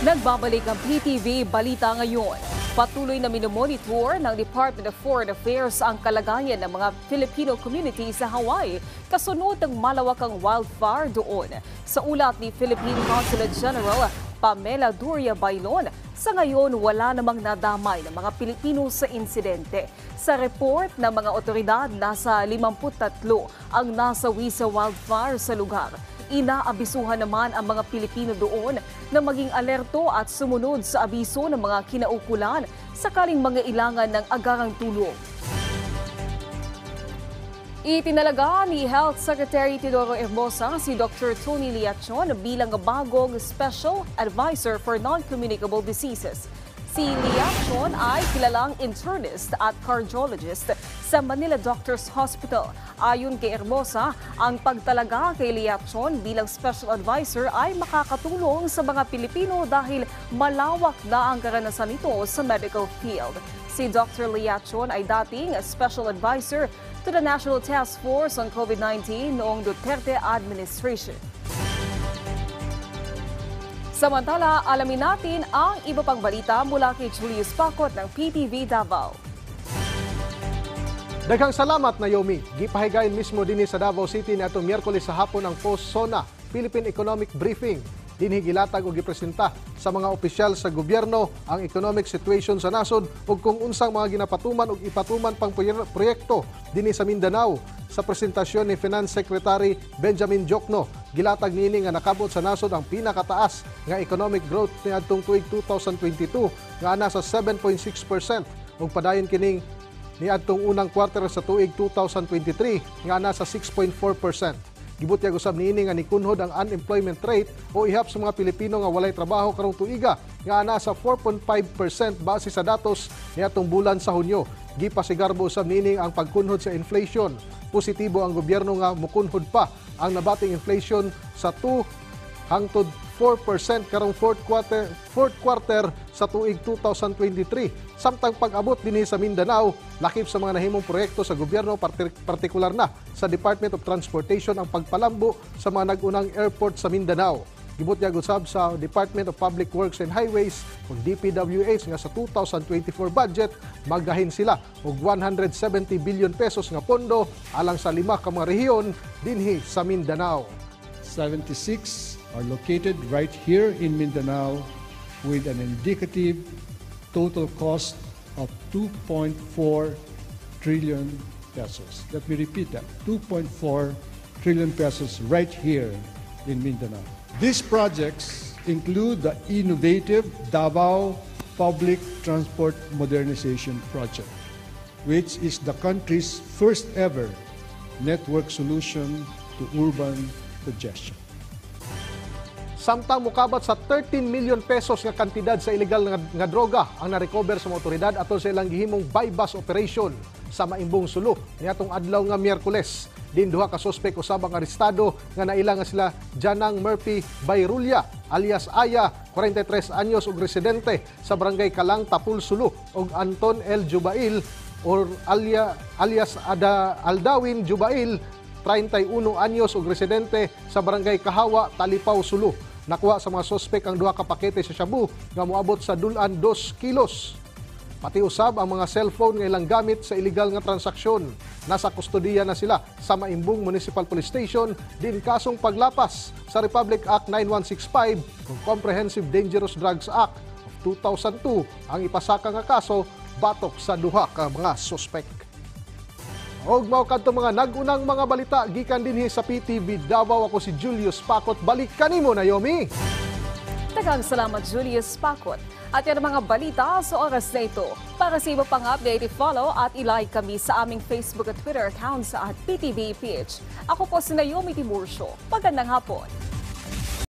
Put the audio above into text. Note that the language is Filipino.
Nagbabalik ang PTV Balita ngayon. Patuloy na minomonitor ng Department of Foreign Affairs ang kalagayan ng mga Filipino community sa Hawaii kasunod ng malawakang wildfire doon. Sa ulat ni Philippine Consulate General Pamela Duria Bailon, sa ngayon wala namang nadamay ng mga Pilipino sa insidente. Sa report ng mga otoridad, nasa 53 ang nasawi sa wildfire sa lugar. Inaabisuhan naman ang mga Pilipino doon na maging alerto at sumunod sa abiso ng mga kinaukulan sakaling mangailangan ng agarang tulong. Itinalaga ni Health Secretary Teodoro Herbosa si Dr. Tony Liachon bilang bagong Special Advisor for Non-Communicable Diseases. Si Liachon ay kilalang internist at cardiologist sa Manila Doctors Hospital. Ayon kay Herbosa, ang pagtalaga kay Liachon bilang Special Advisor ay makakatulong sa mga Pilipino dahil malawak na ang karanasan nito sa medical field. Si Dr. Liachon ay dating Special Advisor to the National Task Force on COVID-19 noong Duterte administration. Samantala, alamin natin ang iba pang balita mula kay Julius Pacot ng PTV Davao. Daghang salamat, Naomi. Gipahigayon mismo din sa Davao City na itong Miyerkules sa hapon ang post-SONA Philippine Economic Briefing. Dinhi gilatag o gipresenta sa mga opisyal sa gobyerno ang economic situation sa nasod ug kung unsang mga ginapatuman ug ipatuman pang proyekto dinhi sa Mindanao. Sa presentasyon ni Finance Secretary Benjamin Jokno, gilatag niini nga nakabot sa nasod ang pinakataas nga economic growth niadtong tuig 2022 nga ana sa 7.6% ug padayon kining niadtong unang kwarter sa tuig 2023 nga ana sa 6.4%. Gibutyag usab niini nga nikunhod ang unemployment rate o ihap sa mga Pilipino nga walay trabaho karong tuiga nga ana sa 4.5% base sa datos niadtong bulan sa Hunyo. Gipasigarbo usab niini ang pagkunhod sa inflation. Positibo ang gobyerno nga mukunhod pa ang nabating inflation sa 2 hangtod 4% karong fourth quarter sa tuig 2023. Samtang pag-abot dinhi sa Mindanao, lakip sa mga nahimong proyekto sa gobyerno, partikular na sa Department of Transportation ang pagpalambo sa mga nag-unang airport sa Mindanao. Gibutyag usab sa Department of Public Works and Highways o DPWH nga sa 2024 budget magahin sila og 170 billion pesos nga pondo alang sa 5 ka mga rehiyon dinhi sa Mindanao. 76 are located right here in Mindanao with an indicative total cost of 2.4 trillion pesos. Let me repeat that, 2.4 trillion pesos right here in Mindanao. These projects include the innovative Davao Public Transport Modernization Project, which is the country's first ever network solution to urban congestion. Samtang mukabat sa 13 million pesos nga kantidad sa illegal nga droga ang narecover sa mga otoridad aton sa ilang gihimong buy-bust operation sa Maimbong Sulu niadtong adlaw nga Miyerkules. Din duha ka suspek usab ang arestado nga naila nga sila Janang Murphy Bayrulia alias Aya, 43 anyos ug residente sa barangay Kalang, Tapul, Sulu ug Anton L. Jubail or alias Aldawin Jubail, 31 anyos ug residente sa barangay Kahawa, Talipaw, Sulu. Nakuha sa mga sospek ang duha ka pakete sa shabu nga moabot sa dulan 2 kilos. Pati usab ang mga cellphone nga ilang gamit sa illegal nga transaksyon. Nasa kustodiya na sila sa Maimbong Municipal Police Station din kasong paglapas sa Republic Act 9165 ug Comprehensive Dangerous Drugs Act of 2002 ang ipasaka nga kaso batok sa duha ka mga sospek. Og mao kadto mga nag-unang mga balita gikan dinhi sa PTV Davao. Ako si Julius Pacot. Balik kanimo, Naomi. Daghang salamat, Julius Pacot. At yan ang mga balita sa oras na ito. Para sa iba pang update, i-follow at i-like kami sa aming Facebook at Twitter accounts at PTVPH. Ako po si Naomi Tiburcio. Magandang hapon.